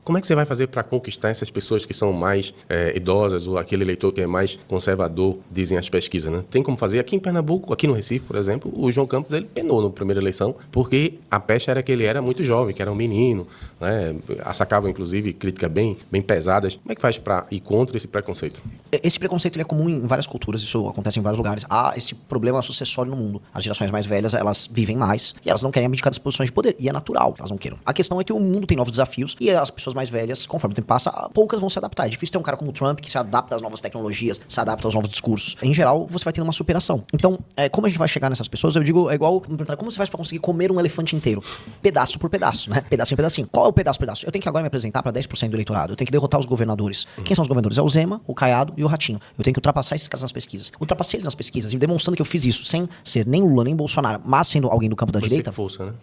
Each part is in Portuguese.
Como é que você vai fazer para conquistar essas pessoas que são mais idosas ou aquele eleitor que é mais conservador, dizem as pesquisas, né? Tem como fazer? Aqui em Pernambuco, aqui no Recife, por exemplo, o João Campos, ele penou na primeira eleição, porque a pecha era que ele era muito jovem, que era um menino, né? Assacava, inclusive, críticas bem pesadas. Como é que faz para ir contra esse preconceito? Esse preconceito ele é comum em várias culturas, isso acontece em vários lugares. Há esse problema sucessório no mundo. As gerações mais velhas, elas vivem mais e elas não querem abdicar das posições de poder. E é natural que elas não queiram. A questão é que o mundo tem novos desafios e as pessoas mais velhas, conforme o tempo passa, poucas vão se adaptar. É difícil ter um cara como o Trump que se adapta às novas tecnologias, se adapta aos novos discursos. Em geral, você vai tendo uma superação. Então, como a gente vai chegar nessas pessoas? Eu digo, é igual, como você faz pra conseguir comer um elefante inteiro? Pedaço por pedaço, né? Pedacinho por pedacinho. Qual é o pedaço por pedaço? Eu tenho que agora me apresentar pra 10% do eleitorado. Eu tenho que derrotar os governadores. Quem são os governadores? É o Zema, o Caiado e o Ratinho. Eu tenho que ultrapassar esses caras nas pesquisas. Ultrapassei eles nas pesquisas e demonstrando que eu fiz isso sem ser nem Lula, nem Bolsonaro, mas sendo alguém do campo da direita. Força, né?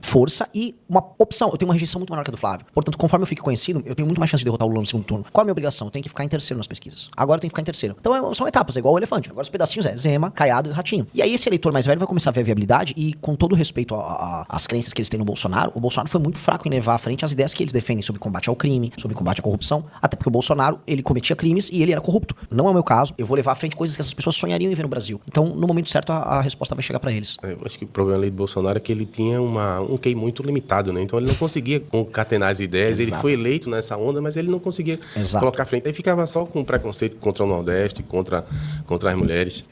Força e uma opção. Eu tenho uma rejeição muito maior que a do Flávio. Portanto, conforme eu fico conhecido, eu tenho muito mais chance de derrotar o Lula no segundo turno. Qual é a minha obrigação? Eu tenho que ficar em terceiro nas pesquisas. Agora eu tenho que ficar em terceiro. Então são etapas, é igual o elefante. Agora os pedacinhos é Zema, Caiado e Ratinho. E aí esse eleitor mais velho vai começar a ver a viabilidade e, com todo respeito às crenças que eles têm no Bolsonaro, o Bolsonaro foi muito fraco em levar à frente as ideias que eles defendem sobre combate ao crime, sobre combate à corrupção. Até porque o Bolsonaro, ele cometia crimes e ele era corrupto. Não é o meu caso. Eu vou levar à frente coisas que essas pessoas sonhariam em ver no Brasil. Então, no momento certo, a resposta vai chegar pra eles. Eu acho que o problema ali do Bolsonaro é que ele tinha um QI muito limitado. Né? Então ele não conseguia concatenar as ideias. Exato. Ele foi eleito nessa onda, mas ele não conseguia colocar à frente. Aí ficava só com preconceito contra o Nordeste, contra as mulheres.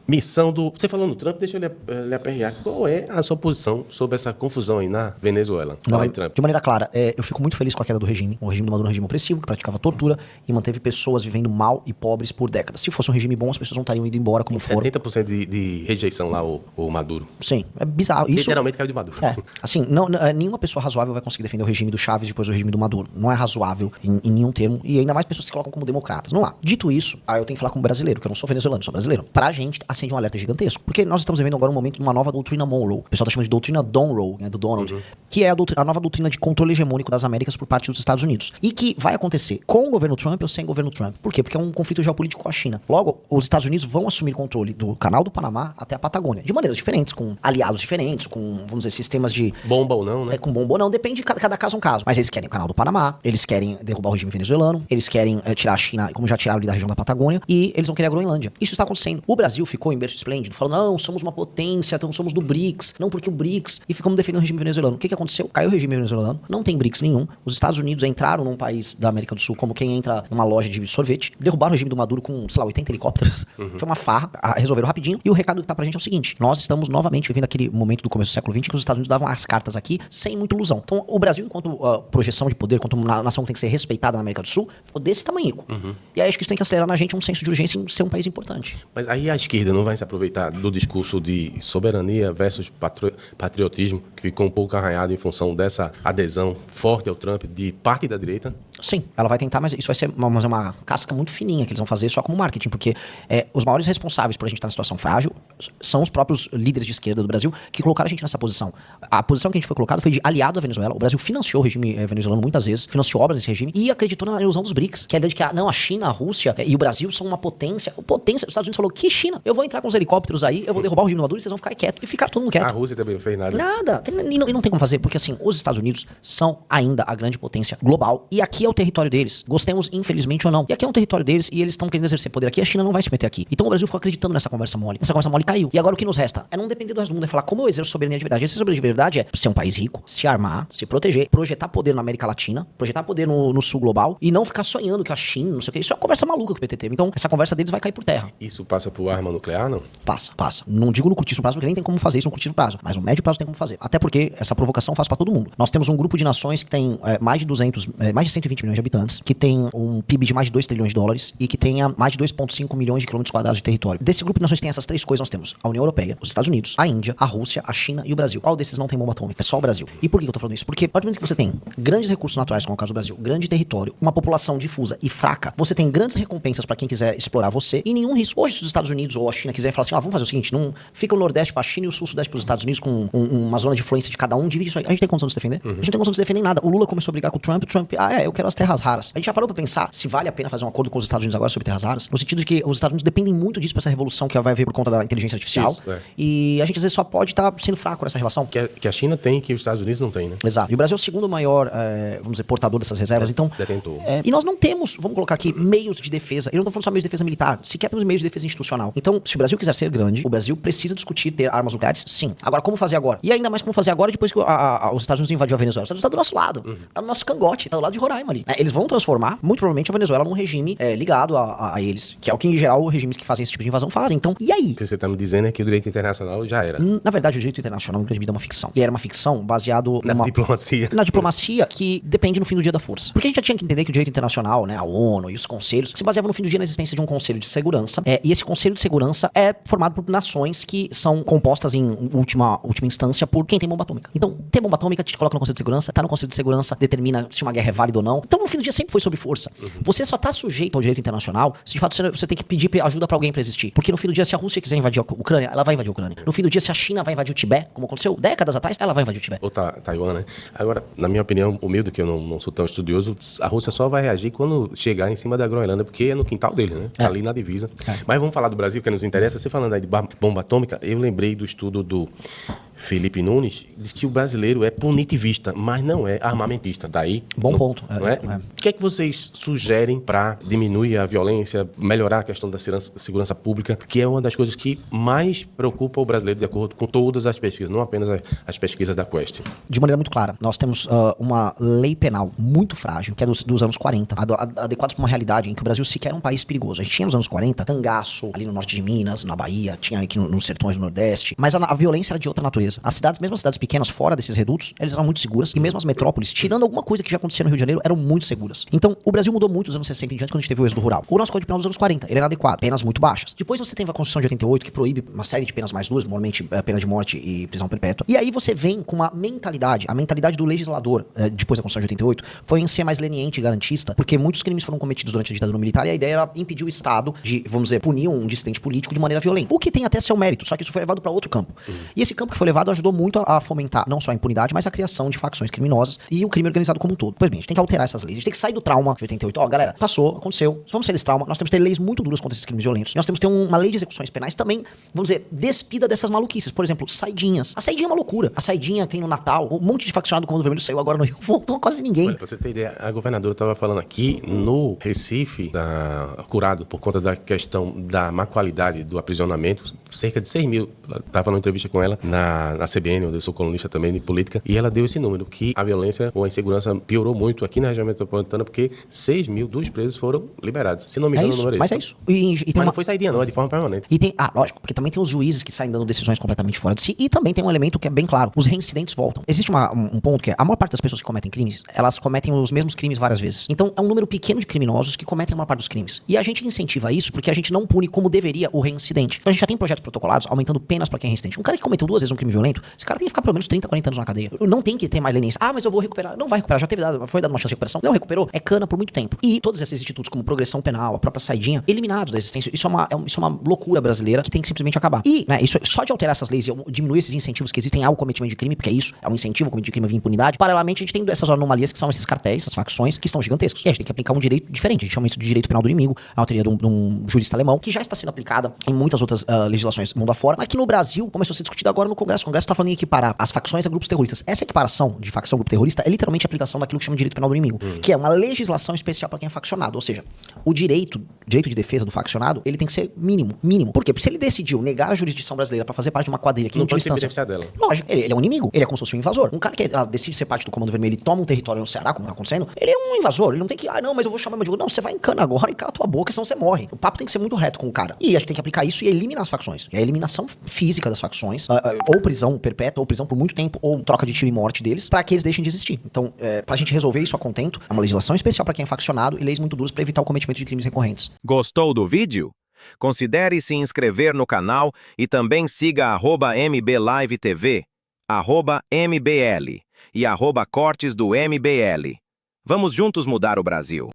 Missão do... Você falou no Trump, deixa eu lhe aperrear. Qual é a sua posição sobre essa confusão aí na Venezuela? Não, de maneira clara, eu fico muito feliz com a queda do regime. O regime do Maduro é um regime opressivo, que praticava tortura e manteve pessoas vivendo mal e pobres por décadas. Se fosse um regime bom, as pessoas não estariam indo embora como foram. 70% de rejeição lá, o Maduro. Sim, é bizarro. Isso, literalmente caiu de Maduro. Assim, nenhuma pessoa razoável vai conseguir defender o regime do Chávez depois do regime do Maduro. Não é razoável em nenhum termo. E ainda mais pessoas que se colocam como democratas. Não há. Dito isso, eu tenho que falar como brasileiro, que eu não sou venezuelano, sou brasileiro. Pra gente, acende um alerta gigantesco. Porque nós estamos vivendo agora um momento de uma nova doutrina Monroe. O pessoal está chamando de doutrina Donroe, né, do Donald, que é a nova doutrina de controle hegemônico das Américas por parte dos Estados Unidos. E que vai acontecer com o governo Trump ou sem o governo Trump. Por quê? Porque é um conflito geopolítico com a China. Logo, os Estados Unidos vão assumir controle do canal do Panamá até a Patagônia. De maneiras diferentes, com aliados diferentes, com, vamos dizer, sistemas de... Bomba ou não, né? Com bomba ou não, depende de cada caso um caso. Mas eles querem o canal do Panamá, eles querem derrubar o regime venezuelano, eles querem tirar a China, como já tiraram ali da região da Patagônia, e eles vão querer a Groenlândia. Isso está acontecendo. O Brasil ficou em berço esplêndido, falou, não, somos uma potência, então somos do BRICS, não porque o BRICS, e ficamos defendendo o regime venezuelano. O que aconteceu? Caiu o regime venezuelano, não tem BRICS nenhum. Os Estados Unidos entraram num país da América do Sul como quem entra numa loja de sorvete, derrubaram o regime do Maduro com, sei lá, 80 helicópteros. Foi uma farra, resolveram rapidinho. E o recado que tá pra gente é o seguinte: nós estamos novamente vivendo aquele momento do começo do século XX que os Estados Unidos davam as cartas aqui sem muita ilusão. Então, o Brasil, enquanto projeção de poder, enquanto uma nação que tem que ser respeitada na América do Sul, ficou desse tamanhico. E aí acho que isso tem que acelerar na gente um senso de urgência em ser um país importante. Mas aí a esquerda não vai se aproveitar do discurso de soberania versus patriotismo, que ficou um pouco arranhado em função dessa adesão forte ao Trump de parte da direita? Sim, ela vai tentar, mas isso vai ser uma casca muito fininha que eles vão fazer só como marketing, porque os maiores responsáveis por a gente estar na situação frágil são os próprios líderes de esquerda do Brasil que colocaram a gente nessa posição. A posição que a gente foi colocado foi de aliado à Venezuela. O Brasil financiou o regime venezuelano muitas vezes, financiou obras nesse regime e acreditou na ilusão dos BRICS, que é a ideia de que a China, a Rússia e o Brasil são uma potência. Os Estados Unidos falou, que China? Eu vou entrar com os helicópteros aí, eu vou derrubar o regime do Maduro e vocês vão ficar quietos. E ficar todo mundo quieto. A Rússia também não fez nada. Nada. E não tem como fazer, porque assim, os Estados Unidos são ainda a grande potência global e aqui é o território deles. Gostemos, infelizmente ou não. E aqui é um território deles e eles estão querendo exercer poder aqui. A China não vai se meter aqui. Então o Brasil ficou acreditando nessa conversa mole. Essa conversa mole caiu. E agora o que nos resta? É não depender do resto do mundo. É falar como eu exerço soberania de verdade. Exercer soberania de verdade é ser um país rico, se armar, se proteger, projetar poder na América Latina, projetar poder no sul global e não ficar sonhando que a China, não sei o que. Isso é uma conversa maluca que o PT teve. Então essa conversa deles vai cair por terra. Isso passa por arma nuclear, não? Passa. Não digo no curtíssimo prazo, porque nem tem como fazer isso no curtíssimo prazo. Mas no médio prazo tem como fazer. Até porque essa provocação faz pra todo mundo. Nós temos um grupo de nações que tem mais de 120 milhões de habitantes, que tem um PIB de mais de 2 trilhões de dólares e que tenha mais de 2,5 milhões de quilômetros quadrados de território. Desse grupo de nações que tem essas três coisas, nós temos a União Europeia, os Estados Unidos, a Índia, a Rússia, a China e o Brasil. Qual desses não tem bomba atômica? É só o Brasil. E por que eu tô falando isso? Porque, a partir do momento que você tem grandes recursos naturais, como é o caso do Brasil, grande território, uma população difusa e fraca, você tem grandes recompensas pra quem quiser explorar você e nenhum risco. Hoje, se os Estados Unidos ou a China quiserem falar assim, vamos fazer o seguinte, não fica o Nordeste pra China e o Sul-Sudeste pros Estados Unidos com uma zona de influência de cada um, divide isso aí. A gente tem condição de se defender? A gente não tem condição de se defender em nada. O Lula começou a brigar com o Trump, quero as terras raras. A gente já parou pra pensar se vale a pena fazer um acordo com os Estados Unidos agora sobre terras raras? No sentido de que os Estados Unidos dependem muito disso pra essa revolução que vai haver por conta da inteligência artificial. Isso, e a gente às vezes só pode estar sendo fraco nessa relação. Que a China tem, que os Estados Unidos não tem, né? Exato. E o Brasil é o segundo maior, vamos dizer, portador dessas reservas. Então, detentor. E nós não temos, vamos colocar aqui, meios de defesa. Eu não tô falando só meios de defesa militar, sequer temos meios de defesa institucional. Então, se o Brasil quiser ser grande, o Brasil precisa discutir ter armas nucleares, sim. Agora, como fazer agora? E ainda mais como fazer agora depois que os Estados Unidos invadiu a Venezuela. Os Estados Unidos tá do nosso lado. Tá no nosso cangote, tá do lado de Roraima ali. Eles vão transformar, muito provavelmente, a Venezuela num regime ligado a eles, que é o que, em geral, os regimes que fazem esse tipo de invasão fazem. Então, e aí? O que você tá me dizendo é que o direito internacional já era. Na verdade, o direito internacional, em grande medida, é uma ficção. E era uma ficção baseado na diplomacia. Na diplomacia, que depende no fim do dia da força. Porque a gente já tinha que entender que o direito internacional, né, a ONU e os conselhos, se baseavam no fim do dia na existência de um conselho de segurança. E esse conselho de segurança é formado por nações que são compostas em última instância por quem tem bomba atômica. Então, ter bomba atômica te coloca no conselho de segurança, tá no conselho de segurança, determina se uma guerra é válida ou não. Então, no fim do dia, sempre foi sobre força. Você só tá sujeito ao direito internacional se de fato você tem que pedir ajuda pra alguém pra existir. Porque no fim do dia, se a Rússia quiser invadir a Ucrânia, ela vai invadir a Ucrânia. No fim do dia, se a China vai invadir o Tibete, como aconteceu décadas atrás, ela vai invadir o Tibete. Ou Taiwan, né? Agora, na minha opinião, humilde, que eu não sou tão estudioso, a Rússia só vai reagir quando chegar em cima da Groenlândia, porque é no quintal dele, né? Ali na divisa. Mas vamos falar do Brasil, que nos interessa. Você falando aí de bomba atômica, eu lembrei do estudo do Felipe Nunes, diz que o brasileiro é punitivista, mas não é armamentista. Daí, bom ponto. Não é? O que é que vocês sugerem para diminuir a violência, melhorar a questão da segurança pública, que é uma das coisas que mais preocupa o brasileiro, de acordo com todas as pesquisas, não apenas as pesquisas da Quest? De maneira muito clara, nós temos uma lei penal muito frágil, que é dos anos 40, adequados para uma realidade em que o Brasil sequer é um país perigoso. A gente tinha nos anos 40 cangaço, ali no norte de Minas, na Bahia, tinha aqui nos sertões do Nordeste, mas a violência era de outra natureza. As cidades, mesmo as cidades pequenas, fora desses redutos, elas eram muito seguras, e mesmo as metrópoles, tirando alguma coisa que já acontecia no Rio de Janeiro, eram muito seguras. Então, o Brasil mudou muito dos anos 60 em diante, quando a gente teve o êxodo rural. O nosso Código Penal dos anos 40, ele era adequado, penas muito baixas. Depois você teve a Constituição de 88, que proíbe uma série de penas mais duras, normalmente pena de morte e prisão perpétua. E aí você vem com uma mentalidade, a mentalidade do legislador, depois da Constituição de 88, foi em ser mais leniente e garantista, porque muitos crimes foram cometidos durante a ditadura militar, e a ideia era impedir o Estado de, vamos dizer, punir um dissidente político de maneira violenta. O que tem até seu mérito, só que isso foi levado para outro campo. E esse campo que foi levado ajudou muito a fomentar não só a impunidade, mas a criação de facções criminosas e o crime organizado como um todo. Pois bem, a gente tem que alterar essas leis, a gente tem que sair do trauma de 88. Ó, galera, passou, aconteceu, vamos sair desse trauma, nós temos que ter leis muito duras contra esses crimes violentos. Nós temos que ter uma lei de execuções penais também, vamos dizer, despida dessas maluquices. Por exemplo, saidinhas. A saidinha é uma loucura. A saidinha tem no Natal, um monte de faccionado do Comando Vermelho saiu agora no Rio, voltou quase ninguém. Olha, pra você ter ideia, a governadora estava falando aqui no Recife, curado por conta da questão da má qualidade do aprisionamento, cerca de 6 mil. Estava numa entrevista com ela na CBN, onde eu sou colunista também de política, e ela deu esse número, que a violência ou a insegurança piorou muito aqui na região metropolitana, porque 6 mil dos presos foram liberados. Se não me engano, o número é mas esse. É isso. Mas não foi saidinha, não, é de forma permanente. E tem, lógico, porque também tem os juízes que saem dando decisões completamente fora de si, e também tem um elemento que é bem claro, os reincidentes voltam. Existe um ponto que é, a maior parte das pessoas que cometem crimes, elas cometem os mesmos crimes várias vezes. Então, é um número pequeno de criminosos que cometem a maior parte dos crimes. E a gente incentiva isso porque a gente não pune como deveria o reincidente. Então, a gente já tem projetos protocolados aumentando penas pra quem é reincidente. Um cara que cometeu 2 vezes um crime violento, esse cara tem que ficar pelo menos 30, 40 anos na cadeia. Não tem que ter mais leniência. Mas eu vou recuperar. Não vai recuperar, já foi dado uma chance de recuperação. Não recuperou, é cana por muito tempo. E todos esses institutos, como progressão penal, a própria saidinha, eliminados da existência. Isso é uma loucura brasileira que tem que simplesmente acabar. E, né, isso, só de alterar essas leis e diminuir esses incentivos que existem ao cometimento de crime, porque é isso, é um incentivo ao cometimento de crime via impunidade. Paralelamente, a gente tem essas anomalias que são esses cartéis, essas facções, que estão gigantescos. E a gente tem que aplicar um direito diferente. A gente chama isso de direito penal do inimigo, a teoria de um jurista alemão, que já está sendo aplicada em muitas outras legislações mundo afora, mas que no Brasil começou a ser discutida agora no Congresso. O Congresso está falando em equiparar as facções a grupos terroristas. Essa equiparação de facção grupo terrorista é literalmente a aplicação daquilo que chama de direito penal do inimigo, que é uma legislação especial para quem é faccionado. Ou seja, o direito de defesa do faccionado, ele tem que ser mínimo. Por quê? Porque se ele decidiu negar a jurisdição brasileira para fazer parte de uma quadrilha que não tinha instância dela. Lógico, ele é um inimigo. Ele é como se fosse um invasor. Um cara que decide ser parte do Comando Vermelho e toma um território no Ceará, como tá acontecendo, ele é um invasor. Ele não tem que, não, mas eu vou chamar meu advogado. Não, você vai em cana agora e cala tua boca, senão você morre. O papo tem que ser muito reto com o cara. E a gente tem que aplicar isso e eliminar as facções. E a eliminação física das facções, ou prisão perpétua, ou prisão por muito tempo, ou troca de tiro e morte deles, para que eles deixem de existir. Então, pra gente resolver isso a contento, é uma legislação especial para quem é faccionado e leis muito duras para evitar o cometimento de crimes recorrentes. Gostou do vídeo? Considere se inscrever no canal e também siga @MBLiveTV, @MBL e @Cortes do MBL. Vamos juntos mudar o Brasil.